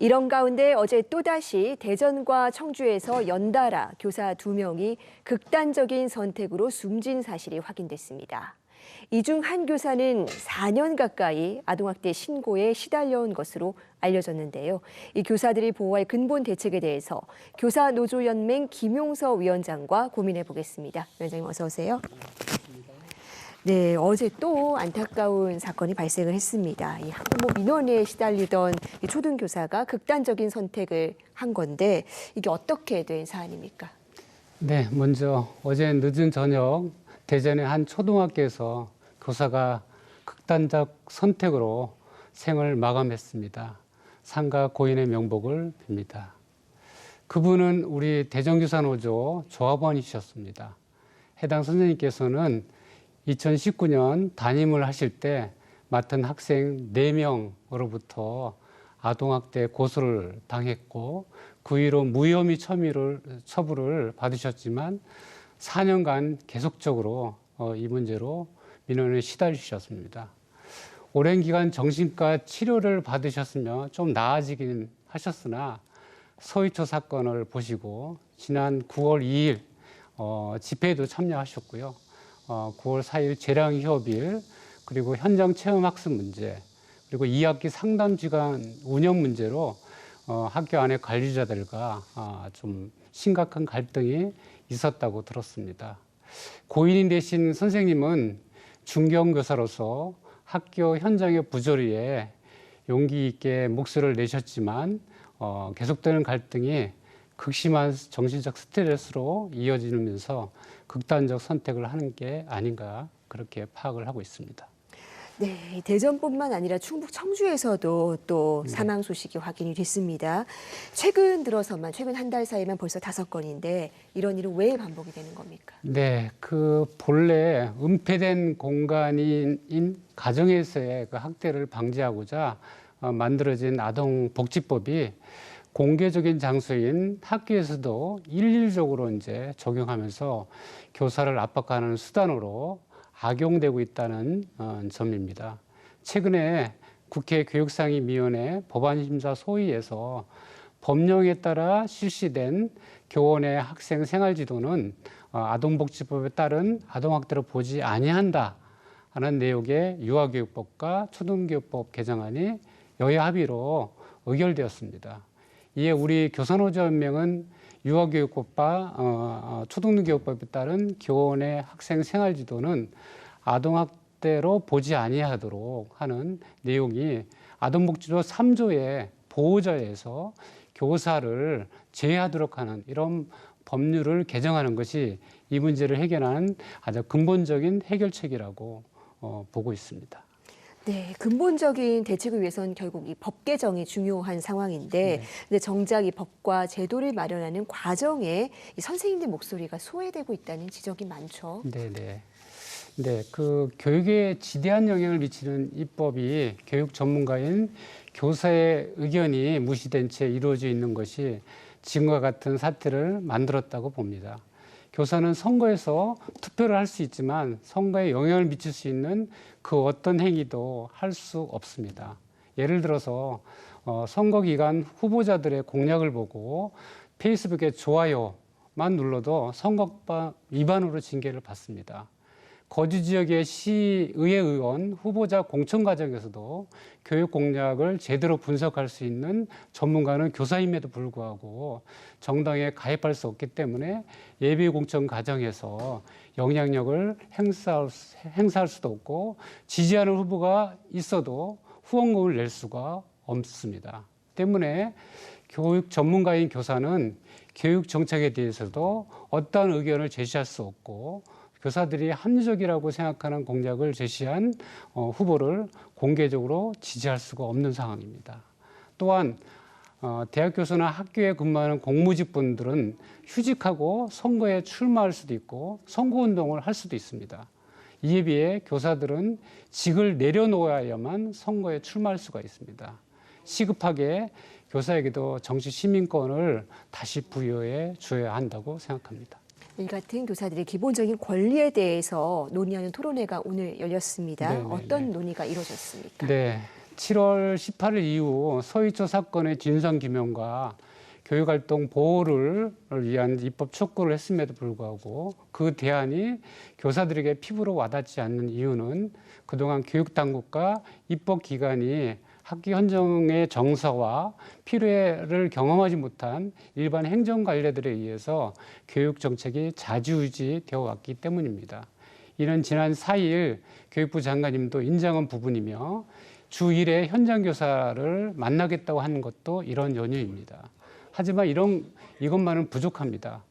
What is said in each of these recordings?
이런 가운데 어제 또다시 대전과 청주에서 연달아 교사 2명이 극단적인 선택으로 숨진 사실이 확인됐습니다. 이 중 한 교사는 4년 가까이 아동학대 신고에 시달려온 것으로 알려졌는데요. 이 교사들이 보호할 근본 대책에 대해서 교사노조연맹 김용서 위원장과 고민해 보겠습니다. 위원장님 어서 오세요. 네, 어제 또 안타까운 사건이 발생을 했습니다. 이 학부모 민원에 시달리던 이 초등교사가 극단적인 선택을 한 건데 이게 어떻게 된 사안입니까? 네, 먼저 어제 늦은 저녁 대전의 한 초등학교에서 교사가 극단적 선택으로 생을 마감했습니다. 상가 고인의 명복을 빕니다. 그분은 우리 대전교사노조 조합원이셨습니다. 해당 선생님께서는 2019년 담임을 하실 때 맡은 학생 4명으로부터 아동학대 고소를 당했고 그 이후로 무혐의 처분을 받으셨지만 4년간 계속적으로 이 문제로 민원에 시달리셨습니다. 오랜 기간 정신과 치료를 받으셨으며 좀 나아지긴 하셨으나 서희초 사건을 보시고 지난 9월 2일 집회에도 참여하셨고요. 9월 4일 재량휴업일, 그리고 현장 체험학습 문제, 그리고 2학기 상담기관 운영 문제로 학교 안에 관리자들과 좀 심각한 갈등이 있었다고 들었습니다. 고인이 되신 선생님은 중견교사로서 학교 현장의 부조리에 용기 있게 목소리를 내셨지만 계속되는 갈등이 극심한 정신적 스트레스로 이어지면서 극단적 선택을 하는 게 아닌가 그렇게 파악을 하고 있습니다. 네, 대전뿐만 아니라 충북 청주에서도 또 사망 소식이 확인이 됐습니다. 최근 들어서만, 최근 한 달 사이만 벌써 5건인데 이런 일은 왜 반복이 되는 겁니까? 네, 그 본래 은폐된 공간인 가정에서의 그 학대를 방지하고자 만들어진 아동복지법이 공개적인 장소인 학교에서도 일률적으로 이제 적용하면서 교사를 압박하는 수단으로 악용되고 있다는 점입니다. 최근에 국회 교육상임위원회 법안심사 소위에서 법령에 따라 실시된 교원의 학생 생활지도는 아동복지법에 따른 아동학대를 보지 아니한다 하는 내용의 유아교육법과 초등교육법 개정안이 여야 합의로 의결되었습니다. 이에 우리 교사노조연맹은 유아교육법과 초등교육법에 따른 교원의 학생 생활지도는 아동학대로 보지 아니하도록 하는 내용이 아동복지법 3조의 보호자에서 교사를 제외하도록 하는 이런 법률을 개정하는 것이 이 문제를 해결하는 아주 근본적인 해결책이라고 보고 있습니다. 네, 근본적인 대책을 위해서는 결국 이 법 개정이 중요한 상황인데, 근데 정작 이 법과 제도를 마련하는 과정에 이 선생님들 목소리가 소외되고 있다는 지적이 많죠. 네, 그 교육에 지대한 영향을 미치는 입법이 교육 전문가인 교사의 의견이 무시된 채 이루어져 있는 것이 지금과 같은 사태를 만들었다고 봅니다. 교사는 선거에서 투표를 할 수 있지만 선거에 영향을 미칠 수 있는 그 어떤 행위도 할 수 없습니다. 예를 들어서 선거 기간 후보자들의 공약을 보고 페이스북에 좋아요만 눌러도 선거법 위반으로 징계를 받습니다. 거주 지역의 시의회 의원 후보자 공천 과정에서도 교육 공약을 제대로 분석할 수 있는 전문가는 교사임에도 불구하고 정당에 가입할 수 없기 때문에 예비 공천 과정에서 영향력을 행사할 수도 없고 지지하는 후보가 있어도 후원금을 낼 수가 없습니다. 때문에 교육 전문가인 교사는 교육 정책에 대해서도 어떠한 의견을 제시할 수 없고 교사들이 합리적이라고 생각하는 공약을 제시한 후보를 공개적으로 지지할 수가 없는 상황입니다. 또한 대학 교수나 학교에 근무하는 공무직분들은 휴직하고 선거에 출마할 수도 있고 선거운동을 할 수도 있습니다. 이에 비해 교사들은 직을 내려놓아야만 선거에 출마할 수가 있습니다. 시급하게 교사에게도 정치 시민권을 다시 부여해 줘야 한다고 생각합니다. 이 같은 교사들의 기본적인 권리에 대해서 논의하는 토론회가 오늘 열렸습니다. 어떤 논의가 이루어졌습니까? 네, 7월 18일 이후 서희초 사건의 진상규명과 교육활동 보호를 위한 입법 촉구를 했음에도 불구하고 그 대안이 교사들에게 피부로 와닿지 않는 이유는 그동안 교육당국과 입법기관이 학기 헌정의 정서와 필요를 경험하지 못한 일반 행정관례들에 의해서 교육정책이 좌지우지되어 왔기 때문입니다. 이는 지난 4일 교육부 장관님도 인정한 부분이며 주 1회 현장교사를 만나겠다고 하는 것도 이런 연유입니다. 하지만 이것만은 부족합니다.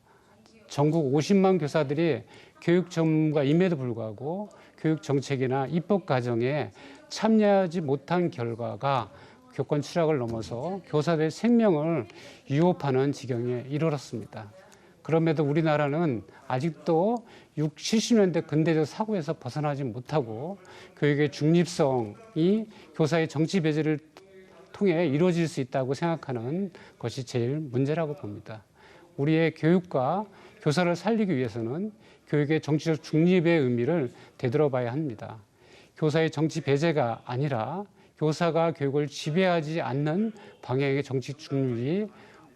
전국 50만 교사들이 교육 전문가임에도 불구하고 교육 정책이나 입법 과정에 참여하지 못한 결과가 교권 추락을 넘어서 교사들의 생명을 위협하는 지경에 이르렀습니다. 그럼에도 우리나라는 아직도 60, 70년대 근대적 사고에서 벗어나지 못하고 교육의 중립성이 교사의 정치 배제를 통해 이루어질 수 있다고 생각하는 것이 제일 문제라고 봅니다. 우리의 교육과 교사를 살리기 위해서는 교육의 정치적 중립의 의미를 되돌아봐야 합니다. 교사의 정치 배제가 아니라 교사가 교육을 지배하지 않는 방향의 정치 중립이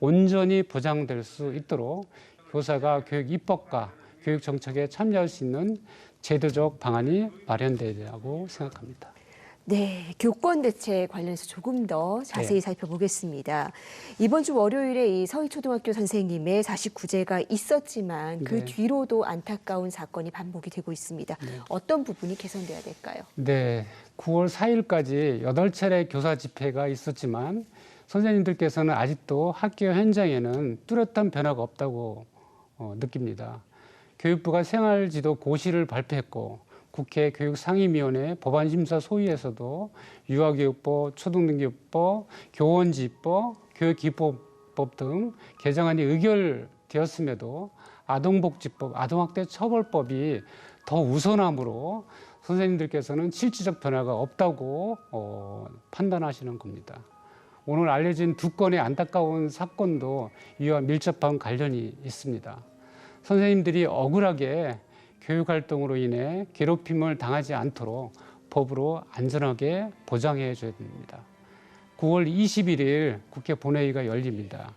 온전히 보장될 수 있도록 교사가 교육 입법과 교육 정책에 참여할 수 있는 제도적 방안이 마련되리라고 생각합니다. 네, 교권 대책 관련해서 조금 더 자세히 살펴보겠습니다. 이번 주 월요일에 이 서희초등학교 선생님의 49제가 있었지만 그 뒤로도 안타까운 사건이 반복이 되고 있습니다. 어떤 부분이 개선돼야 될까요? 네, 9월 4일까지 8차례 교사 집회가 있었지만 선생님들께서는 아직도 학교 현장에는 뚜렷한 변화가 없다고 느낍니다. 교육부가 생활지도 고시를 발표했고 국회 교육상임위원회 법안심사 소위에서도 유아교육법, 초등등교법, 교원지법, 교육기법법 등 개정안이 의결되었음에도 아동복지법, 아동학대 처벌법이 더 우선함으로 선생님들께서는 실질적 변화가 없다고 판단하시는 겁니다. 오늘 알려진 2건의 안타까운 사건도 이와 밀접한 관련이 있습니다. 선생님들이 억울하게 교육활동으로 인해 괴롭힘을 당하지 않도록 법으로 안전하게 보장해 줘야 됩니다. 9월 21일 국회 본회의가 열립니다.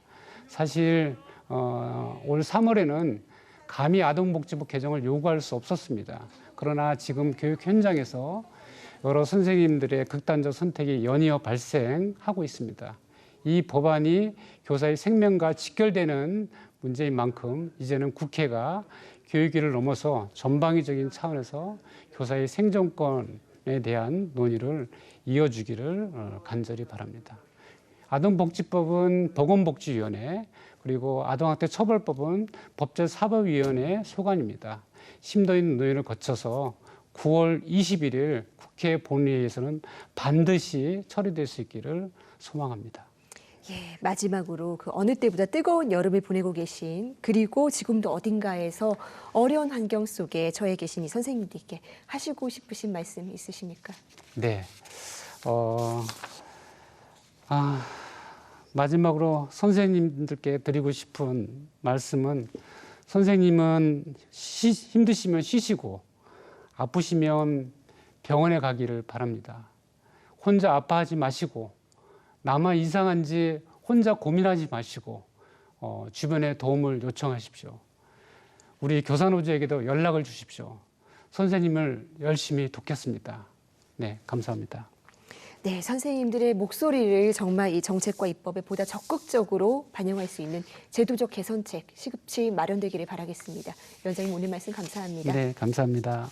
사실 올 3월에는 감히 아동복지법 개정을 요구할 수 없었습니다. 그러나 지금 교육 현장에서 여러 선생님들의 극단적 선택이 연이어 발생하고 있습니다. 이 법안이 교사의 생명과 직결되는 문제인 만큼 이제는 국회가 교육위를 넘어서 전방위적인 차원에서 교사의 생존권에 대한 논의를 이어주기를 간절히 바랍니다. 아동복지법은 보건복지위원회, 그리고 아동학대 처벌법은 법제사법위원회 소관입니다. 심도 있는 논의를 거쳐서 9월 21일 국회 본회의에서는 반드시 처리될 수 있기를 소망합니다. 예, 마지막으로 그 어느 때보다 뜨거운 여름을 보내고 계신, 그리고 지금도 어딘가에서 어려운 환경 속에 처해 계신 이 선생님들께 하시고 싶으신 말씀 있으십니까? 네. 마지막으로 선생님들께 드리고 싶은 말씀은, 선생님은 힘드시면 쉬시고 아프시면 병원에 가기를 바랍니다. 혼자 아파하지 마시고, 나만 이상한지 혼자 고민하지 마시고 주변에 도움을 요청하십시오. 우리 교사노조에게도 연락을 주십시오. 선생님을 열심히 돕겠습니다. 네, 감사합니다. 네, 선생님들의 목소리를 정말 이 정책과 입법에 보다 적극적으로 반영할 수 있는 제도적 개선책 시급히 마련되기를 바라겠습니다. 위원장님, 오늘 말씀 감사합니다. 네, 감사합니다.